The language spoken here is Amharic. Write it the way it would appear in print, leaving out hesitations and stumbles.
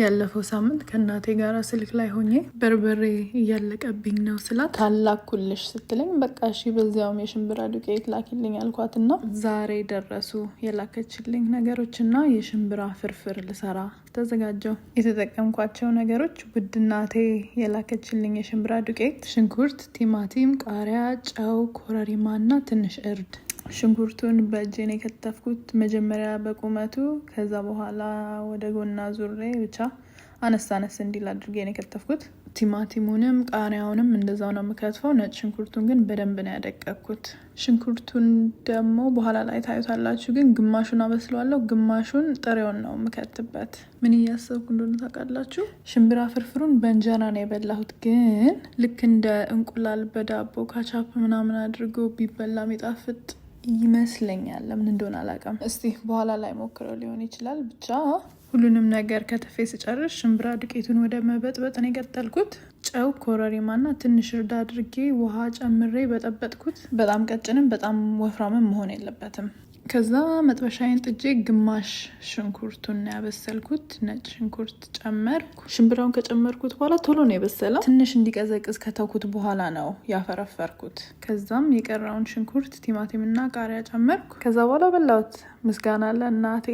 ያለፈው ሳምንት ከእናቴ ጋር ስልክ ላይ ሆኜ በርበሬ እያለቀብኝ ነው ስላት ታላኩልሽ ስትለኝ በቃ እሺ በዚያውም የሽምብራ ዱቄት ላኪልኝ አልኳትና ዛሬ ደረሱ የላከችልኝ ነገሮችና የሽምብራ ፍርፍር ልሰራ ተዘጋጀው። የተጠቀምኳቸው ነገሮች ውድ እናቴ የላከችልኝ የሽምብራ ዱቄት፣ ሽንኩርት፣ ቲማቲም፣ ቃሪያ፣ ጨው፣ ኮረሪማና ትንሽ እርድ። ሽንኩርቱን በእጄን የከተፍኩት መጀመሪያ በቁመቱ ከዛ በኋላ ወደ ጎና ዙሬ ብቻ አነስ እንዲል አድርጌን የከተፍኩት። ቲማቲሙንም ቃሪያውንም እንደዛው ነው የምከትፈው። ነጭ ሽንኩርቱን ግን በደንብ ነው ያደቀኩት። ሽንኩርቱን ደግሞ በኋላ ላይ ታዩታላችሁ፣ ግን ግማሹን አበስለዋለሁ፣ ግማሹን ጥሬውን ነው የምከትበት። ምን እያሰብኩ እንደሆነ ታውቃላችሁ? ሽምብራ ፍርፍሩን በእንጀራ ነው የበላሁት፣ ግን ልክ እንደ እንቁላል በዳቦ ካቻፕ ምናምን አድርጎ ቢበላ የሚጣፍጥ ይመስለኛል። ለምን እንደሆነ አላውቅም። እስቲ በኋላ ላይ ሞክረው ሊሆን ይችላል። ብቻ ሁሉንም ነገር ከተፌ ስጨርስ ሽምብራ ዱቄቱን ወደ መበጥበጥ ነው የቀጠልኩት። ጨው፣ ኮረሪማና ትንሽ እርድ አድርጌ ውሃ ጨምሬ በጠበጥኩት። በጣም ቀጭንም በጣም ወፍራምም መሆን የለበትም። ከዛ መጥበሻዬን ጥጄ ግማሽ ሽንኩርቱን ያበሰልኩት ነጭ ሽንኩርት ጨመርኩ። ሽምብራውን ከጨመርኩት በኋላ ቶሎ ነው የበሰለው። ትንሽ እንዲቀዘቅዝ ከተውኩት በኋላ ነው ያፈረፈርኩት። ከዛም የቀረውን ሽንኩርት፣ ቲማቲምና ቃሪያ ጨመርኩ። ከዛ በኋላ በላሁት። ምስጋና ለእናቴ።